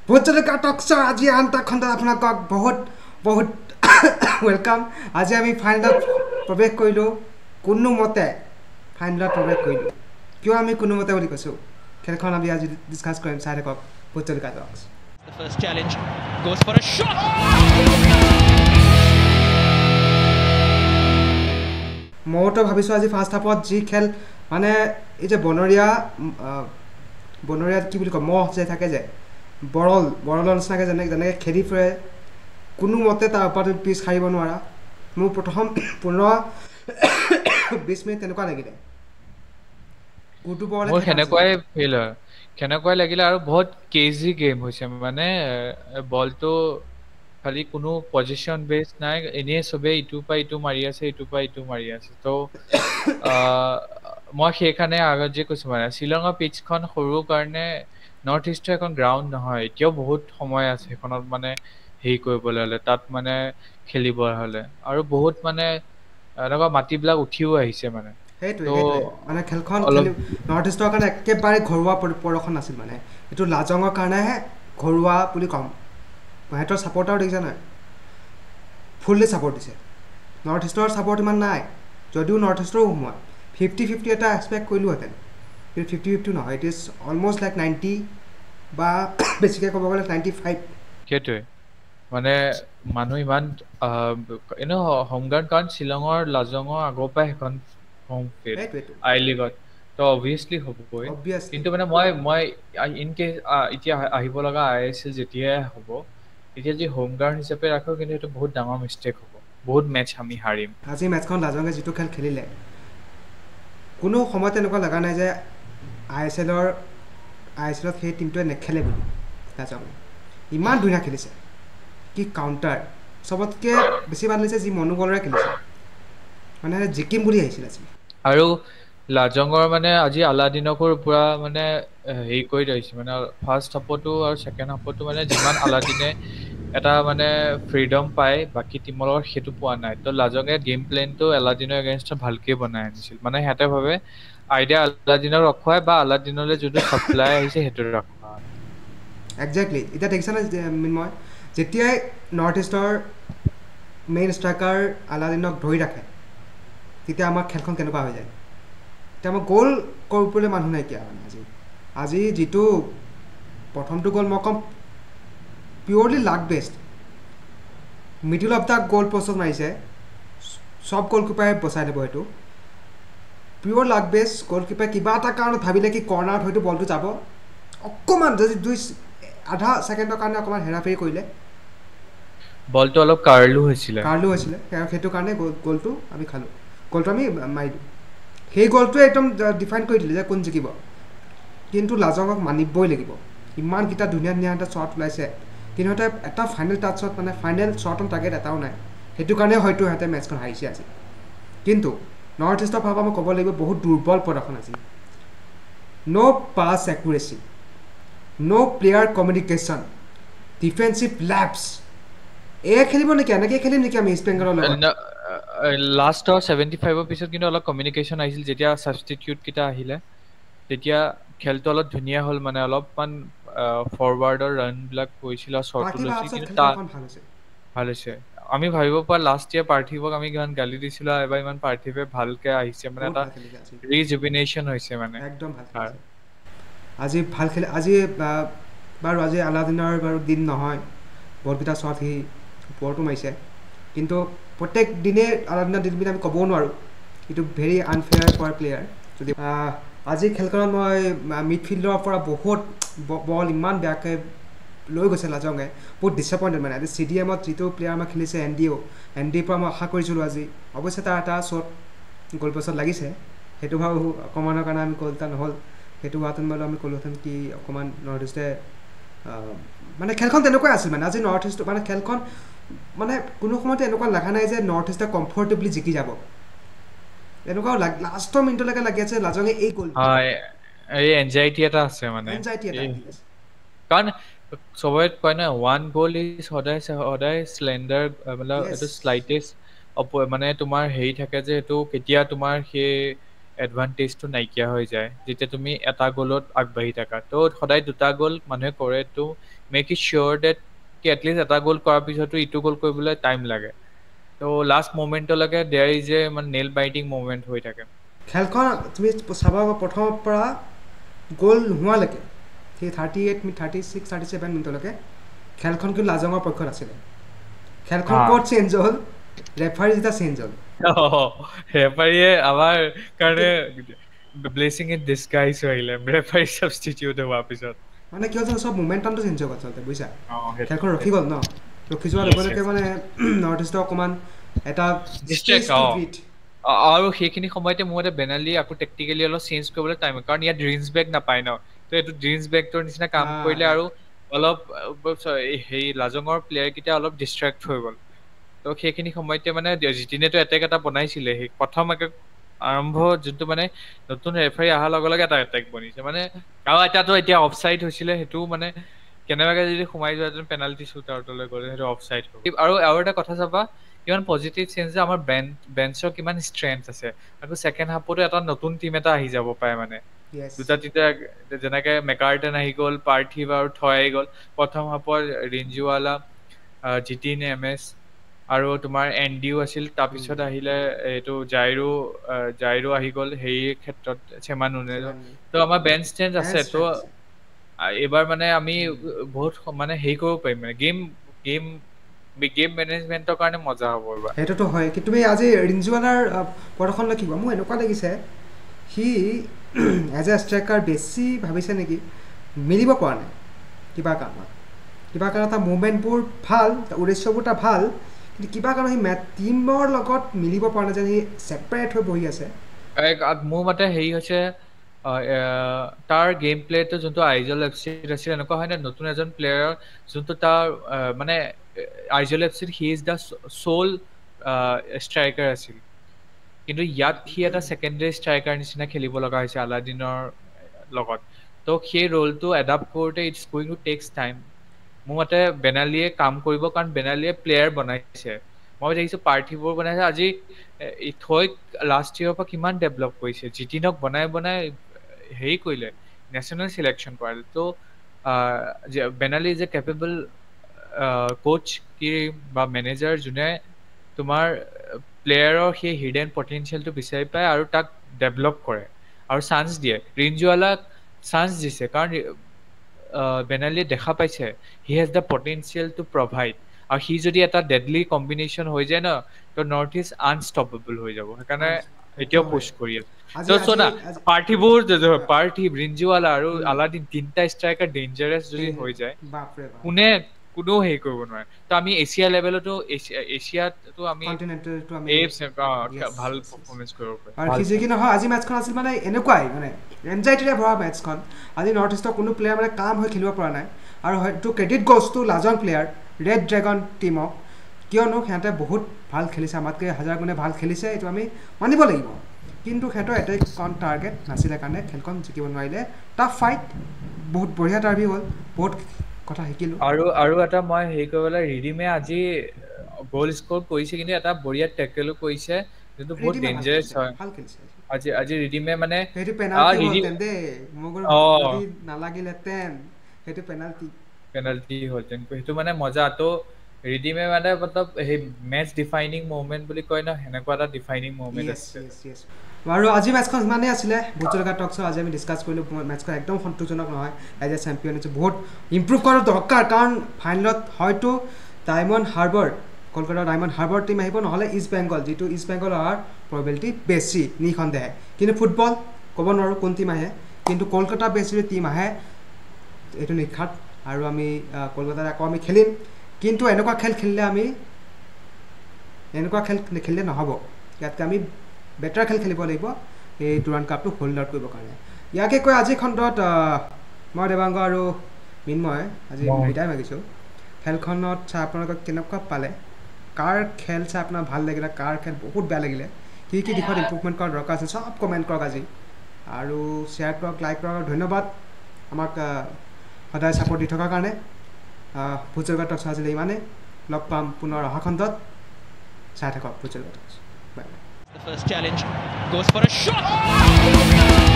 ভোজলিকা টকছৰ আজি আনটা খণ্ডত আপোনালোকক বহুত বহুত ৱেলকাম। আজি আমি ফাইনেলত প্ৰৱেশ কৰিলোঁ, কোনোমতে ফাইনেলত প্ৰৱেশ কৰিলোঁ। কিয় আমি কোনোমতে বুলি কৈছোঁ, খেলখন আমি আজি ডিছকাছ কৰিম। চাই থাকক ভোজলিকা talks. The first challenge goes for a shot. মইতো ভাবিছোঁ আজি ফাৰ্ষ্ট হাফত যি খেল মানে এই যে বনৰীয়া কি বুলি কয়, মহ যে থাকে যে বৰলৰ নিচিনাকৈ যেনেকৈ খেদি ফুৰে, কোনোমতে তাৰ ওপৰত পিছ সাৰিব নোৱাৰা। মোৰ প্ৰথম 15-20 মিনিট তেনেকুৱা লাগিলে। মোৰ সেনেকুৱাই লাগিলে আৰু বহুত কেজি গেম হৈছে। মানে বলটো খালি কোনো পজিশ্যন বেছ নাই, এনেই চবেই ইটোৰ পৰা ইটো মাৰি আছে, ইটোৰ পৰা ইটো মাৰি আছে। ত' মই সেইকাৰণে আগত যে কৈছো, মানে শ্বিলঙৰ পিচখন সৰু কাৰণে নৰ্থ ইষ্টৰ এখন গ্ৰাউণ্ড নহয়। এতিয়াও বহুত সময় আছে সেইখনত মানে হেৰি কৰিবলৈ হ'লে, তাত মানে খেলিব হ'লে। আৰু বহুত মানে এনেকুৱা মাটিবিলাক উঠিও আহিছে মানে। সেইটোৱে মানে খেলখন অলপ নৰ্থ ইষ্টৰ কাৰণে একেবাৰে ঘৰুৱা প্ৰদৰ্শন আছিল। মানে এইটো লাজঙৰ কাৰণেহে ঘৰুৱা বুলি ক'ম। সিহঁতৰ ছাপৰ্টাৰ দেখিছে নাই, ফুল্লি ছাপৰ্ট দিছে। নৰ্থ ইষ্টৰ ছাপৰ্ট ইমান নাই, যদিও নৰ্থ ইষ্টৰো সোমোৱা 50-50 এটা এক্সপেক্ট কৰিলোহেঁতেন, কিন্তু 50-50 নহয়। ইট ইজ অলমষ্ট লাইক 90 বা বেছিকৈ ক'ব গ'লে 95। সেইটোৱে মানে মানুহ ইমান এনেও হোমগ্ৰাউণ্ড, কাৰণ শ্বিলঙৰ লাজঙৰ আগৰ পৰাই সেইখন হোম ফিল্ড সেইটোৱেইটো আই লিগত, ত' অভিয়াছলি হ'বই। অবভিয়াছলি। কিন্তু মানে মই ইন কেছ এতিয়া আহিব লগা ISL যেতিয়াই হ'ব, এতিয়া যদি হোম গ্ৰাউণ্ড হিচাপে ৰাখোঁ, কিন্তু সেইটো বহুত ডাঙৰ মিষ্টেক হ'ব। বহুত মেটচ আমি হাৰিম। আজি মেটচখন লাজঙে যিটো খেল খেলিলে, কোনো সময়ত এনেকুৱা লগা নাই যে ISLত সেই টিমটোৱে নেখেলে বুলি। লাজঙে ইমান ধুনীয়া খেলিছে, কি কাউণ্টাৰ! চবতকৈ বেছি ভাল লাগিছে যি মনোবলেৰে খেলিছে, মানে জিকিম বুলি আহিছিল আজি। আৰু লাজঙৰ মানে আজি আলাদিনকো পুৰা মানে হেৰি কৰি থৈছে। মানে ফাৰ্ষ্ট হাফতো আৰু ছেকেণ্ড হাফতো মানে যিমান আলাদিনে এটা মানে ফ্ৰীডম পায় বাকী টিমৰ লগত, সেইটো পোৱা নাই। ত' লাজঙে গেম প্লেনটো আলাদিনৰ এগেইনষ্টত ভালকে বনাই আনিছিল। মানে সিহঁতে ভাবে আইডিয়া আলাদিনক ৰখুৱাই বা আলাদিনলৈ যোনটো ছাপ্লাই আহিছে সেইটো ৰখোৱা। একজেক্টলি। এতিয়া দেখিছানে মই যেতিয়াই নৰ্থ ইষ্টৰ মেইন ষ্ট্ৰাইকাৰ আলাদিনক ধৰি ৰাখে, তেতিয়া আমাৰ খেলখন কেনেকুৱা হৈ যায়। এতিয়া আমাৰ গ'ল কৰিবলৈ মানুহ নাইকিয়া। মানে আজি যিটো প্ৰথমটো গ'ল, মই ক'ম purely luck best. Middle of the goal পষ্টত মাৰিছে, চব গ'লকিপাৰে বচাই দিব। সেইটো পিয়'ৰ লাক বেষ্ট। গ'লকিপাৰে কিবা এটা কাৰণত ভাবিলে কি কৰ্নাৰত হয়তো বলটো যাব, অকণমান যদি আধা ছেকেণ্ডৰ কাৰণে অকণমান হেৰাফেৰি কৰিলে, বলটো অলপ কাৰ্লো হৈছিলে। সেইটো কাৰণে গ'লটো আমি খালোঁ, গ'লটো আমি মাৰি দিওঁ। সেই গ'লটোৱে একদম ডিফাইন কৰি দিলে যে কোন জিকিব। কিন্তু লাজঙক মানিবই লাগিব, ইমানকেইটা ধুনীয়া এটা শ্বট ওলাইছে, কিন্তু সিহঁতে এটা ফাইনেল টাচত মানে ফাইনেল শ্বট অন টাৰ্গেট এটাও নাই। সেইটো কাৰণে হয়তো সিহঁতে মেটচখন হাৰিছে আজি। কিন্তু নৰ্থ ইষ্টৰ ফালৰ পৰা মই ক'ব লাগিব বহুত দুৰ্বল প্ৰদৰ্শন আজি। ন' পাছ একুৰেচি, ন' প্লেয়াৰ কমিউনিকেশ্যন, ডিফেন্সিভ লেপছ। এয়া খেলিব নেকি, এনেকৈ খেলিম নেকি আমি ইষ্ট বেংগলৰ লগত? লাষ্টৰ 75ৰ পিছত কিন্তু অলপ কমিউনিকেশ্যন আহিছিল। যেতিয়া ছাবষ্টিটিউট কেইটা আহিলে, তেতিয়া খেলটো অলপ ধুনীয়া হ'ল। মানে অলপমান ফৰৱাৰ্ডৰ ৰানবিলাক কৰিছিল আৰু শ্বৰ্টো পাৰ্থিৱ অহাৰ লৈছিল, পিছত কিন্তু খেলখন ভাল হৈছে। ভাল হৈছে। আমি ভাবিব পৰা লাষ্ট ইয়াৰ পাৰ্থিৱক আমি কিমান গালি দিছিলোঁ, এবাৰ ইমান পাৰ্থিৱে ভালকে আহিছে। মানে বহুত এটা ভাল খেলিছে আজি, ৰিজুবিনেশ্যন হৈছে মানে একদম ভাল তাৰ। খেলিছে আজি, ভাল খেলি আজি। বাৰু আজি আলাদিনৰ বাৰু দিন নহয়, বহুতকেইটা শ্বট সি ওপৰতো মাৰিছে, কিন্তু প্ৰত্যেক দিনেই আলাদিনৰ দিন বুলি আমি ক'বও নোৱাৰোঁ। এইটো ভেৰি আনফেয়াৰ ফৰ প্লেয়াৰ। যদি আজিৰ খেলখনত মই মিডফিল্ডৰ পৰা বহুত বল ইমান বেয়াকৈ লৈ গৈছে লাজঙে, বহুত ডিছএপইণ্টেড। মানে আজি CDMত যিটো প্লেয়াৰ আমাৰ খেলিছে এনডিৰ পৰা মই আশা কৰিছিলোঁ আজি। অৱশ্যে তাৰ এটা শ্বট গ'ল পষ্টত লাগিছে, সেইটো ভাবোঁ অকণমানৰ কাৰণে আমি গ'ল এটা নহ'ল। সেইটো হোৱাহেঁতেন বাৰু আমি ক'লোহেঁতেন কি অকণমান নৰ্থ ইষ্টে মানে খেলখন তেনেকুৱাই আছিল। মানে আজি নৰ্থ ইষ্ট মানে খেলখন মানে কোনো সময়তে এনেকুৱা লগা নাই যে নৰ্থ ইষ্টে কমফৰ্টেবলি জিকি যাব। এনেকুৱাও লাষ্টৰ মিনিটলৈকে লাগি আছে লাজঙে এই গ'ল এই এনজাইটি এটা আছে মানে। এনজাইটি এটা আহি আছে। কাৰণ চবৰে কয় না, ওৱান গ'ল ইজ সদায় শ্লেণ্ডাৰ, মানে য়েছ এইটো শ্লাইটেষ্ট মানে তোমাৰ হেৰি থাকে যে এইটো কেতিয়া তোমাৰ সেই এডভান্টেজটো নাইকিয়া হৈ যায় যেতিয়া তুমি এটা গ'লত আগবাঢ়ি থাকা তো সদায় দুটা গ'ল মানুহে কৰে তো মেক ইট চিয়'ৰ ডেট কি এটলিষ্ট এটা গ'ল কৰাৰ পিছতো ইটো গ'ল কৰিবলৈ টাইম লাগে তো লাষ্ট মমেণ্টলৈকে দেয়াৰ ইজ এ মানে নেল বাইটিং মমেণ্ট হৈ থাকে খেলখন তুমি চাবা প্ৰথমৰ পৰা গ'ল নোহোৱালৈকে সেই 38 মিনিট 36 37 মিনিটলৈকে খেলখন কিন্তু লাজঙৰ পক্ষত আছিলে খেলখন ক'ত চেঞ্জ হ'ল ৰেফাৰী যেতিয়া চেঞ্জ হ'ল ৰেফাৰীয়ে আমাৰ কাৰণে ব্লেছিং ইন ডিছগাইজ আহিলে ৰেফাৰী ছাবষ্টিটিউট হোৱাৰ পিছত মানে কি হ'ল চব মোমেণ্টামটো চেঞ্জ হৈ গ'ল আচলতে বুজিছা খেলখন ৰখি গ'ল ন ৰখি যোৱাৰ লগে লগে মানে নৰ্থ ইষ্টৰ অকণমান এটা আৰু সেইখিনি সময়তে মোৰ মতে বেনালি আকৌ টেকটিকেলি অলপ চেঞ্জ কৰিবলৈ টাইম কাৰণ ইয়াত ড্ৰিমছ বেগ নাপায় ন তো এইটো ড্ৰিমছ বেগটোৰ নিচিনা কাম কৰিলে আৰু অলপ সেই লাজঙৰ প্লেয়াৰকেইটা অলপ ডিষ্ট্ৰেক্ট হৈ গ'ল তো সেইখিনি সময়তে মানে জিতিনেতো এটেক এটা বনাইছিলে সেই প্ৰথম আৰম্ভ যোনটো মানে নতুন ৰেফাৰী অহাৰ লগে লগে এটা এটেক বনিছে মানে আৰু এটাতো এতিয়া অফছাইড হৈছিলে সেইটো মানে কেনেবাকে যদি সোমাই যোৱা পেনাল্টি শ্বুট আউটলৈ গ'লে সেইটো অফছাইড হ'ব আৰু এটা কথা চাবা কিমান পজিটিভ চেঞ্জ যে আমাৰ বেঞ্চৰ কিমান ষ্ট্ৰেংথ আছে আকৌ ছেকেণ্ড হাফতো এটা নতুন টিম এটা আহি যাব পাৰে মানে দুটা তিনিটা যেনেকে মেকাৰ্টন আহি গ'ল পাৰ্থিৱ আৰু থয় আহি গ'ল প্ৰথম হাফৰ ৰিঞ্জুৱালা জিতিন এম এছ আৰু তোমাৰ এনডিও আছিল তাৰপিছত আহিলে এইটো জাইৰো আহি গ'ল সেই ক্ষেত্ৰত চেমানুনে তো আমাৰ বেঞ্চ ষ্ট্ৰেংথ আছে তো এইবাৰ মানে আমি বহুত মানে হেৰি কৰিব পাৰিম মানে গেম মেনেজমেণ্টৰ কাৰণে মজা হ'ব এইবাৰ সেইটোতো হয় কিন্তু তুমি আজি ৰিঞ্জুৱালাৰ প্ৰদৰ্শন দেখিবা মোৰ এনেকুৱা লাগিছে সি এজ এ ষ্ট্ৰাইকাৰ বেছি ভাবিছে নেকি মিলিব পৰা নাই কিবা কাৰণত তাৰ মুভমেণ্টবোৰ ভাল উদ্দেশ্যবোৰ তাৰ ভাল কিন্তু কিবা কাৰণত সি টিমৰ লগত মিলিব পৰা নাই যেন সি ছেপাৰেট হৈ বহি আছে মোৰ মতে হেৰি হৈছে তাৰ গেম প্লেটো যোনটো আইজল এফ চিত আছিল এনেকুৱা হয় নে নতুন এজন প্লেয়াৰৰ যোনটো তাৰ মানে আইজল এফ চিত he is the sole striker আছিল কিন্তু ইয়াত সি এটা ছেকেণ্ডেৰী ষ্ট্ৰাইকাৰ নিচিনা খেলিব লগা হৈছে আলাদিনৰ লগত তো সেই ৰোলটো এডাপ্ট কৰোঁতে it's going to takes time মোৰ মতে বেনালীয়ে কাম কৰিব কাৰণ বেনালীয়ে প্লেয়াৰ বনাইছে মই দেখিছোঁ পাৰ্থিৱবোৰ বনাইছে আজি থৈক লাষ্ট ইয়েৰৰ পৰা কিমান ডেভেলপ কৰিছে জিতিনক বনাই হেৰি কৰিলে নেশ্যনেল চিলেকশ্যন কৰালে তো বেনালী ইজ এ কেপেবল কোচ কি বা মেনেজাৰ যোনে তোমাৰ প্লেয়াৰৰ সেই হিডেন পটেঞ্চিয়েলটো বিচাৰি পায় আৰু তাক ডেভেলপ কৰে আৰু চান্স দিয়ে ৰিঞ্জুৱালাক চান্স দিছে কাৰণ বেনালীয়ে দেখা পাইছে he has the potential two provide আৰু সি যদি এটা ডেডলি কম্বিনেশ্যন হৈ যায় ন তো নৰ্থ ইষ্ট আনষ্টপেবল হৈ যাব সেইকাৰণে এতিয়াও পুছ কৰি আছে তো চোনা পাৰ্থিৱ ৰিঞ্জুৱালা আৰু আলাদিন তিনিটা ষ্ট্ৰাইকাৰ ডেঞ্জাৰাছ যদি হৈ যায় কোনেও হেৰি কৰিব নোৱাৰে তো আমি এছিয়া লেভেলতো এছিয়াতো আমি ভাল পাৰফৰ্মেঞ্চ কৰিব পাৰিম আৰু কি নহয় আজি মেটচখন আছিল মানে এনেকুৱাই মানে এনজাইটিৰে ভৰা মেটচখন আজি নৰ্থ ইষ্টৰ কোনো প্লেয়াৰ মানে কাম হৈ খেলিব পৰা নাই আৰু হয়তো credit goes to Lajong player red dragon টিমক কিয়নো সিহঁতে বহুত ভাল খেলিছে আমাতকৈ হাজাৰ গুণে ভাল খেলিছে এইটো আমি মানিব লাগিব কিন্তু সিহঁতৰ এটাই টাৰ্গেট নাছিলে কাৰণে খেলখন জিকিব নোৱাৰিলে টাফ ফাইট বহুত বঢ়িয়া টাৰ্ভি হ'ল বহুত কথা শিকিলোঁ আৰু এটা মই হেৰি কৰিবলৈ ৰিডিমে আজি গ'ল স্ক'ৰ কৰিছে কিন্তু এটা বঢ়িয়া টেকেলো কৰিছে যোনটো বহুত ডেঞ্জাৰাছ হয় আজি ৰিডিমে মানে সেইটো পেনাল্টি হ'ল তেন্তে মোৰ নালাগিলেহেঁতেন সেইটো পেনাল্টি হ'ল সেইটো মানে মজা তো ৰিডিমে মানে মতলব সেই মেচ ডিফাইনিং মুভমেণ্ট বুলি কয় ন সেনেকুৱা এটা ডিফাইনিং মুভমেণ্ট আছে আৰু আজি মেচখন সিমানেই আছিলে ভোটজলকা টকছৰ আজি আমি ডিছকাছ কৰিলোঁ মেচখন একদম সন্তোষজনক নহয় এজ এ চেম্পিয়ন হৈছে বহুত ইম্প্ৰুভ কৰাটো দৰকাৰ কাৰণ ফাইনেলত হয়তো ডায়মণ্ড হাৰ্বাৰ কলকাতাৰ ডায়মণ্ড হাৰ্বাৰ টিম আহিব নহ'লে ইষ্ট বেংগল যিটো ইষ্ট বেংগল অহাৰ প্ৰবেবিলিটি বেছি নিঃসন্দেহে কিন্তু ফুটবল ক'ব নোৱাৰোঁ কোন টিম আহে কিন্তু কলকাতা বেছি টিম আহে এইটো নিশাত আৰু আমি কলকাতাত আকৌ আমি খেলিম কিন্তু এনেকুৱা খেল নেখেলিলে নহ'ব ইয়াতকৈ আমি বেটাৰ খেল খেলিব লাগিব এই ডুৰাণ্ড কাপটো হোল্ড আউট কৰিবৰ কাৰণে ইয়াকে কৈ আজি খণ্ডত মই দেৱাংগ আৰু মিন্ময় আজি দুইটাই মাগিছোঁ খেলখনত চাই আপোনালোকক কেনেকুৱা পালে কাৰ খেল চাই আপোনাৰ ভাল লাগিলে কাৰ খেল বহুত বেয়া লাগিলে কি দিশত ইম্প্ৰুভমেণ্ট কৰাৰ দৰকাৰ আছে চব কমেণ্ট কৰক আজি আৰু শ্বেয়াৰ কৰক লাইক কৰক ধন্যবাদ আমাক সদায় ছাপোৰ্ট দি থকাৰ কাৰণে ভোটজলকা টকছ আজিলৈ ইমানে লগ পাম পুনৰ অহা খণ্ডত চাই থাকক ভোটজলকা talks bye bye The first challenge goes for a shot.